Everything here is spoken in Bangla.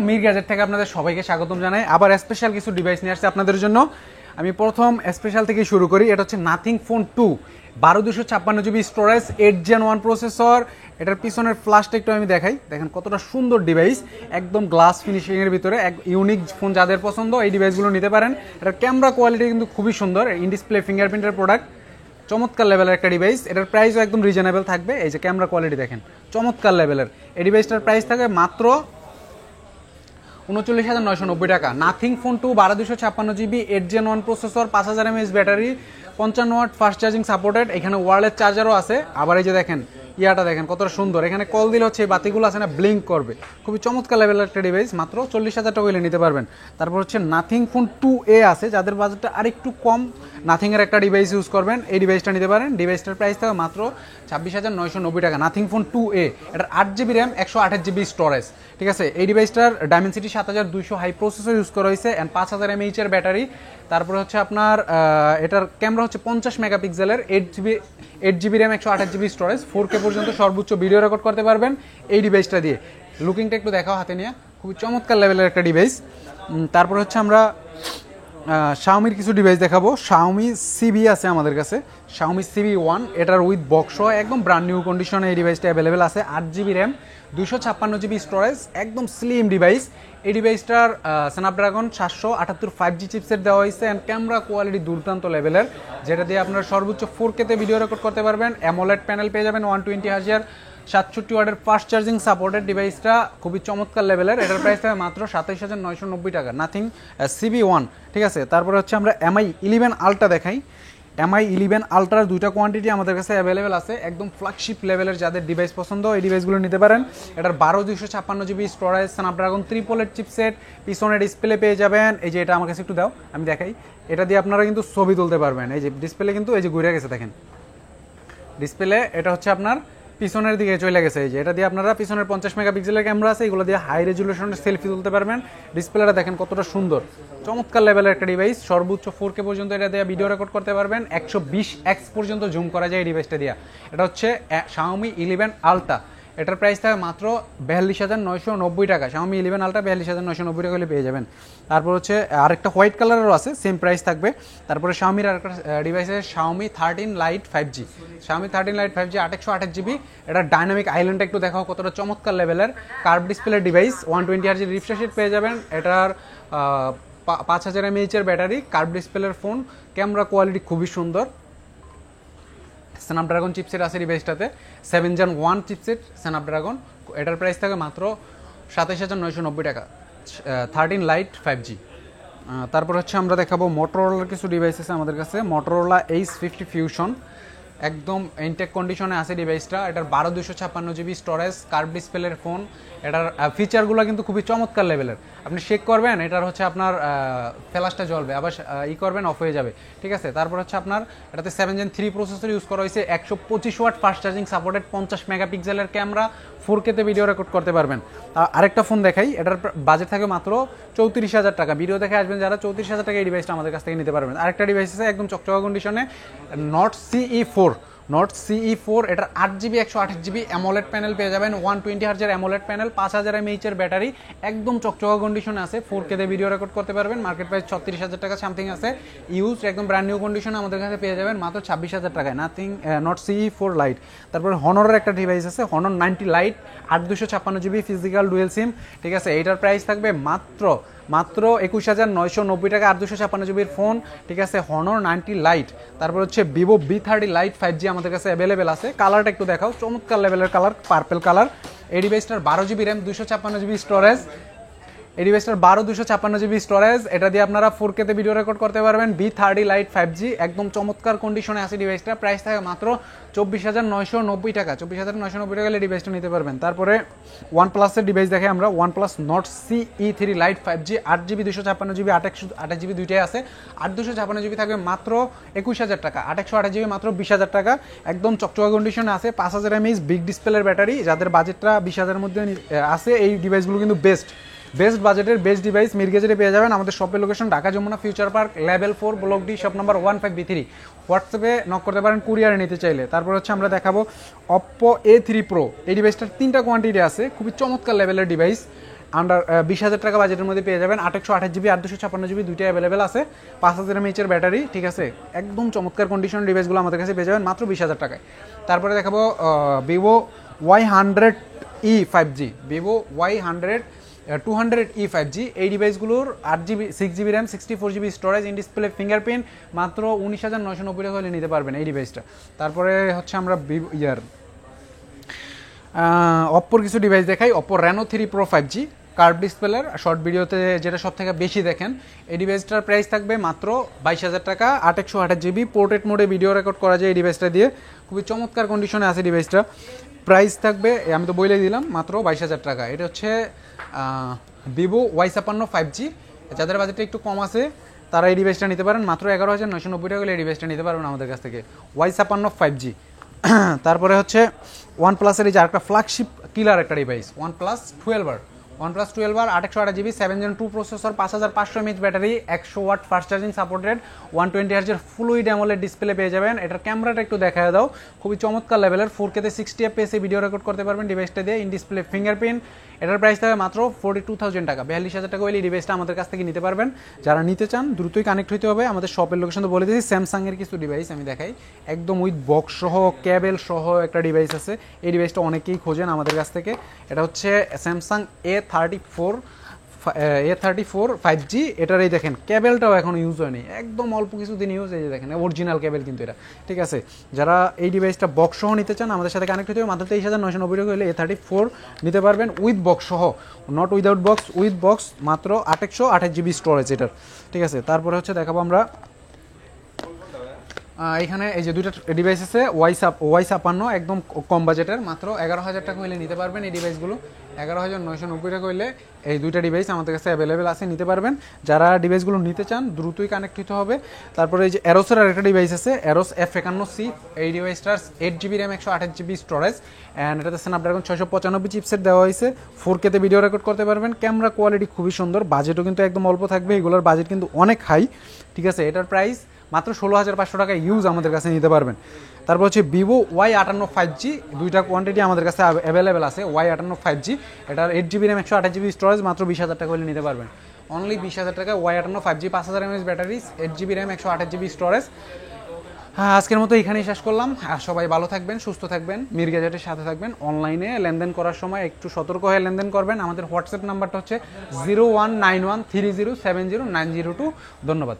মির গ্যাজেট থেকে আপনাদের সবাইকে স্বাগতম জানাই। আবার স্পেশাল কিছু ডিভাইস নিয়ে আসছে আপনাদের জন্য। আমি প্রথম স্পেশাল থেকে শুরু করি। এটা হচ্ছে nothing phone 2, 12/256 GB storage, 8 Gen 1 processor. এটার পিছনের ফ্ল্যাশটা একটু আমি দেখাই, দেখেন কতটা সুন্দর ডিভাইস, একদম গ্লাস ফিনিশিংয়ের ভিতরে। এক ইউনিক ফোন যাদের পছন্দ এই ডিভাইসগুলো নিতে পারেন। এটার ক্যামেরা কোয়ালিটি কিন্তু খুবই সুন্দর, ইন ডিসপ্লে ফিঙ্গারপ্রিন্টের প্রোডাক্ট, চমৎকার লেভেলের একটা ডিভাইস। এটার প্রাইসও একদম রিজনেবল থাকবে। এই যে ক্যামেরা কোয়ালিটি দেখেন, চমৎকার লেভেলের। এই ডিভাইসটার প্রাইস থাকে মাত্র 39,990 টাকা। Nothing phone 2, 12/256 GB, 8 Gen 1 processor, 5000 mAh battery, 55 watt fast charging supported. এখানে ওয়্যারলেস চার্জারও আছে। আবার এই যে দেখেন ইয়াটা দেখেন কতটা সুন্দর, এখানে কল দিলে হচ্ছে এই বাতিগুলো আছে না ব্লিঙ্ক করবে। খুবই চমৎকার লেভেলের একটা ডিভাইস, মাত্র 40,000 টাকা হলে নিতে পারবেন। তারপর হচ্ছে নাথিং ফোন 2A আছে, যাদের বাজেটটা আরেকটু কম, নাথিংয়ের একটা ডিভাইস ইউজ করবেন, এই ডিভাইসটা নিতে পারেন। ডিভাইসটার প্রাইস থাকে মাত্র 26,990 টাকা। নাথিং ফোন 2A, এটা 8GB র্যাম, 128GB স্টোরেজ। ঠিক আছে, এই ডিভাইসটার ডায়মেনসিটি 7200 হাই প্রসেসর ইউজ করা হয়েছে অ্যান্ড 5000 mAh এর ব্যাটারি। তারপরে হচ্ছে আপনার এটার ক্যামেরা হচ্ছে 50 মেগাপিক্সেলের, 8GB RAM, 128GB storage, 4K পর্যন্ত সর্বোচ্চ ভিডিও রেকর্ড করতে পারবেন এই ডিভাইসটা দিয়ে। লুকিংটা একটু দেখাও হাতে নিয়ে, খুবই চমৎকার লেভেলের একটা ডিভাইস। তারপর হচ্ছে আমরা শাওমির কিছু ডিভাইস দেখাবো। শাওমি সিবি আছে আমাদের কাছে, শাওমি CB1, এটার উইথ বক্স, একদম ব্র্যান্ড নিউ কন্ডিশনে এই ডিভাইসটা অ্যাভেলেবেল আছে। 8GB র্যাম, 256GB স্টোরেজ, একদম স্লিম ডিভাইস। এই ডিভাইসটার স্ন্যাপড্রাগন 778 5G চিপসেট দেওয়া হয়েছে অ্যান্ড ক্যামেরা কোয়ালিটি দুর্দান্ত লেভেলের, যেটা দিয়ে আপনারা সর্বোচ্চ 4K-তে ভিডিও রেকর্ড করতে পারবেন। অ্যামোলেড প্যানেল পেয়ে যাবেন, 120Hz, 67 ওয়াটের ফাস্ট চার্জিং সাপোর্টেড। ডিভাইসটা খুবই চমৎকার লেভেলের। এটার প্রাইস থাকে মাত্র 27,990 টাকা, নাথিং CB1। ঠিক আছে, তারপরে হচ্ছে আমরা MI 11 আলট্রা দেখাই। MI 11 আলট্রার দুইটা কোয়ান্টিটি আমাদের কাছে অ্যাভেলেবেল আছে, একদম ফ্ল্যাগশিপ লেভেলের। যাদের ডিভাইস পছন্দ এই ডিভাইসগুলো নিতে পারেন। এটার 12/256 GB স্টোরেজ, স্ন্যাপড্রাগন 3 চিপসেট, পিছনে ডিসপ্লে পেয়ে যাবেন। এই যে এটা আমার কাছে একটু দাও, আমি দেখাই। এটা দিয়ে আপনারা কিন্তু ছবি তুলতে পারবেন। এই যে ডিসপ্লে কিন্তু এই যে ঘুরে গেছে, দেখেন ডিসপ্লে, এটা হচ্ছে আপনার পিছনের দিকে চলে গেছে। এই যে এটা দিয়ে আপনারা পিছনের 50 মেগাপিক্সেলের ক্যামেরা আছে, এগুলো দিয়ে হাই রেজুলেশনের সেলফি তুলতে পারবেন। ডিসপ্লেটা দেখেন কতটা সুন্দর, চমৎকার লেভেলের একটা ডিভাইস। সর্বোচ্চ 4K পর্যন্ত এটা দিয়ে ভিডিও রেকর্ড করতে পারবেন, 120x পর্যন্ত জুম করা যায় এই ডিভাইসটা দিয়ে। এটা হচ্ছে Xiaomi 11 আলট্রা, এটার প্রাইস থাকে মাত্র 42,990 টাকা। Xiaomi 11 আলট্রা 42,990 টাকা হলে পেয়ে যাবেন। তারপর হচ্ছে আরেকটা হোয়াইট কালারেরও আছে, সেম প্রাইস থাকবে। তারপরে Xiaomi এর আরেকটা ডিভাইস আছে, Xiaomi 13 Lite 5G, Xiaomi 13 Lite 5G, 828GB। এটা ডাইনামিক আইল্যান্ডটা একটু দেখাও কতটা চমৎকার লেভেলের। Curve display device, 120Hz refresh rate পেয়ে যাবেন। এটার 5000 mAh এর ব্যাটারি, কার্ভ ডিসপ্লের ফোন, ক্যামেরা কোয়ালিটি খুবই সুন্দর। স্ন্যাপড্রাগন চিপসেট আছে ডিভাইসটাতে, 7 Gen 1 চিপসেট স্ন্যাপড্রাগন। এটার প্রাইস থাকে মাত্র 27,990 টাকা, 13 Lite 5G। তারপর হচ্ছে আমরা দেখাবো মোটরোলার কিছু ডিভাইস আছে আমাদের কাছে। মোটরোলা H50 ফিউশন, একদম ইনটেক কন্ডিশনে আছে ডিভাইসটা। এটার 12/256 GB স্টোরেজ, কার্ভ ডিসপ্লের ফোন। এটার ফিচারগুলো কিন্তু খুবই চমৎকার লেভেলের। আপনি শেক করবেন, এটার হচ্ছে আপনার ফ্ল্যাশটা জ্বলবে, আবার করবেন অফ হয়ে যাবে। ঠিক আছে, তারপর হচ্ছে আপনার এটাতে 7 Gen 3 প্রসেসর ইউজ করা হয়েছে, 125 ওয়াট ফাস্ট চার্জিং সাপোর্টেড, 50 মেগাপিক্সেলের ক্যামেরা, 4K-তে ভিডিও রেকর্ড করতে পারবেন। আরেকটা ফোন দেখাই, এটার বাজেট থাকে মাত্র 34,000 টাকা। ভিডিও দেখে আসবেন যারা, 34,000 টাকা এই ডিভাইসটা আমাদের কাছ থেকে নিতে পারবেন। আরেকটা ডিভাইস আছে একদম চকচকা কন্ডিশনে, Note CE4, এটার 8GB 128GB অ্যামোলেড প্যানেল পেয়ে যাবেন, 120Hz অ্যামোলেড প্যানেল, 5000 mAh এর ব্যাটারি, একদম চকচকা কন্ডিশনে আছে, 4K-তে ভিডিও রেকর্ড করতে পারবেন। মার্কেট প্রাইস 36,000 টাকা সামথিং আছে। ইউজ একদম ব্র্যান্ড নিউ কন্ডিশনে আমাদের কাছে পেয়ে যাবেন মাত্র 26,000 টাকায়, Note CE4 Lite। তারপরে হনরের একটা ডিভাইস আছে, Honor 90 Lite, 8/256GB physical dual SIM. ঠিক আছে, এইটার প্রাইস থাকবে মাত্র 21,990 টাকা, 8/256GB ফোন। ঠিক আছে, Honor 90 Lite। তারপর হচ্ছে Vivo V30 Lite 5G আমাদের কাছে অ্যাভেলেবেল আছে। কালারটা একটু দেখাও, চমৎকার লেভেলের কালার, পার্পল কালার। এই ডিভাইসটার 12GB র্যাম, 256GB স্টোরেজ। এই ডিভাইসটার 256GB স্টোরেজ, এটা দিয়ে আপনারা 4K-তে ভিডিও রেকর্ড করতে পারবেন। V30 Lite 5G, একদম চমৎকার কন্ডিশনে আছে ডিভাইসটা। প্রাইস থাকে মাত্র 24,990 টাকা, 24,990 টাকা হলে ডিভাইসটা নিতে পারবেন। তারপরে OnePlus-এর ডিভাইস দেখে আমরা, OnePlus Nord CE3 Lite 5G, 8GB 256GB, 28GB দুইটাই আছে। 8/256GB থাকবে মাত্র 21,000 টাকা, 828GB মাত্র 20,000 টাকা। একদম চকচকা কন্ডিশনে আছে, 5000 mAh বিগ ডিসপ্লের ব্যাটারি। যাদের বাজেটটা 20,000-এর মধ্যে আছে, এই ডিভাইসগুলো কিন্তু বেস্ট বাজেটের বেস্ট ডিভাইস মির গ্যাজেটে পেয়ে যাবেন। আমাদের শপের location Dhaka Jamuna future park, level 4, block D, shop number 15B3। হোয়াটসঅ্যাপে নক করতে পারেন কুরিয়ারে নিতে চাইলে। তারপর হচ্ছে আমরা দেখাবো Oppo A3 Pro। এই ডিভাইসটার 3টা কোয়ান্টিটি আছে, খুবই চমৎকার লেভেলের ডিভাইস। আন্ডার 20,000 টাকা বাজেটের মধ্যে পেয়ে যাবেন। 828 জিবি 856 জিবি দুইটা অ্যাভেলেবেল আছে, 5000 এমএএইচের ব্যাটারি, ঠিক আছে, একদম চমৎকার কন্ডিশন ডিভাইসগুলো আমাদের কাছে পেয়ে যাবেন মাত্র 20,000 টাকায়। তারপরে দেখাবো Vivo Y100e 5G, Vivo Y100 200e 5G। এই ডিভাইসগুলোর 8GB 6GB RAM 64GB storage, in display fingerprint, মাত্র 19,990 টাকা হলে নিতে পারবেন এই ডিভাইসটা। তারপরে হচ্ছে আমরা অপ্পোর কিছু ডিভাইস দেখাই। Oppo Reno 3 pro 5G curve ডিসপ্লের, শর্ট ভিডিওতে যেটা সব থেকে বেশি দেখেন। এই ডিভাইসটার প্রাইস থাকবে মাত্র 22,000 টাকা। 828 জিবি পোর্ট্রেট মোডে ভিডিও রেকর্ড করা যায় এই ডিভাইসটা দিয়ে, খুবই চমৎকার কন্ডিশনে আছে ডিভাইসটা। প্রাইস থাকবে আমি তো বলেই দিলাম মাত্র 22,000 টাকা। এটা হচ্ছে ভিভো Y56 5G। যাদের বাজেটটা একটু কম আছে তারা এই ডিভাইসটা নিতে পারেন মাত্র 11,990 টাকা হলে এই ডিভাইসটা নিতে পারবেন আমাদের কাছ থেকে, Y56 5G। তারপরে হচ্ছে OnePlus-এর এই যে আরেকটা ফ্ল্যাগশিপ কিলার একটা device, OnePlus 12R। OnePlus 12R 828 GB 7 Gen 2 processor, 5500 mAh battery, 100 watt fast charging supported, 120 Hz full AMOLED display পেয়ে যাবেন। এটার ক্যামেরাটা একটু দেখায় দাও, খুবই চমৎকার লেভেলের, 4K তে 60 fps এ ভিডিও রেকর্ড করতে পারবেন ডিভাইসটা দিয়ে, ইন ডিসপ্লে ফিঙ্গারপ্রিন্ট। এটার প্রাইস থাকবে মাত্র 42,000 টাকা, 42,000 টাকা হলে এই ডিভাইসটা আমাদের কাছ থেকে নিতে পারবেন। যারা নিতে চান দ্রুতই কানেক্ট হতে হবে। আমাদের শপের লোকেশন তো বলে দিয়েছি। স্যামসাংয়ের কিছু ডিভাইস আমি দেখাই, একদম উইথ বক্স সহ ক্যাবেল সহ একটা ডিভাইস আছে। এই ডিভাইসটা অনেকেই খোঁজেন আমাদের কাছ থেকে। এটা হচ্ছে স্যামসাং A34 5G। এটার এই দেখেন ক্যাবেলটাও এখন ইউজ হয়নি, একদম অল্প কিছুদিন ইউজ, এই যে দেখেন অরিজিনাল ক্যাবেল কিন্তু এটা, ঠিক আছে। যারা এই ডিভাইসটা বক্স সহ নিতে চান আমাদের সাথে কানেক্ট হতে হবে। মাত্র 23,990 টাকা হলে A34 নিতে পারবেন উইথ বক্স সহ, not without box, with box, মাত্র 828 জিবি স্টোরেজ এটার, ঠিক আছে। তারপরে হচ্ছে দেখাবো আমরা এখানে এই যে দুইটা ডিভাইস আছে Y56, একদম কম বাজেটের, মাত্র 11,000 টাকা হলে নিতে পারবেন এই ডিভাইসগুলো। 11,990 টাকা হলে এই দুইটা ডিভাইস আমাদের কাছে অ্যাভেলেবেল আছে, নিতে পারবেন। যারা ডিভাইসগুলো নিতে চান দ্রুতই কানেক্ট হতে হবে। তারপরে এই যে এরোসের আরেকটা ডিভাইস আছে, এরোস F51C। এই ডিভাইসটার 8GB RAM 128 GB storage, and এটাতে স্ন্যাপড্রাগন 695 চিপসেট দেওয়া হয়েছে, 4K তে ভিডিও রেকর্ড করতে পারবেন। ক্যামেরা কোয়ালিটি খুবই সুন্দর, বাজেটও কিন্তু একদম অল্প থাকবে, এগুলোর বাজেট কিন্তু অনেক হাই, ঠিক আছে। এটার প্রাইস মাত্র 16,500 টাকা ইউজ আমাদের কাছে নিতে পারবেন। তারপর হচ্ছে ভিভো Y58 5G, দুইটা কোয়ান্টিটি আমাদের কাছে অ্যাভেলেবেল আছে। Y58 5G, এটার 8GB র্যাম 128 জিবি স্টোরেজ, মাত্র 20,000 টাকা হলে নিতে পারবেন, অনলি 20,000 টাকা। Y58 5G 5000 mAh battery, 8GB RAM 128 GB storage. হ্যাঁ, আজকের মতো এখানেই শেষ করলাম। সবাই ভালো থাকবেন, সুস্থ থাকবেন, মির গ্যাজেটের সাথে থাকবেন। অনলাইনে লেনদেন করার সময় একটু সতর্ক হয়ে লেনদেন করবেন। আমাদের হোয়াটসঅ্যাপ নাম্বারটা হচ্ছে 019130709002। ধন্যবাদ।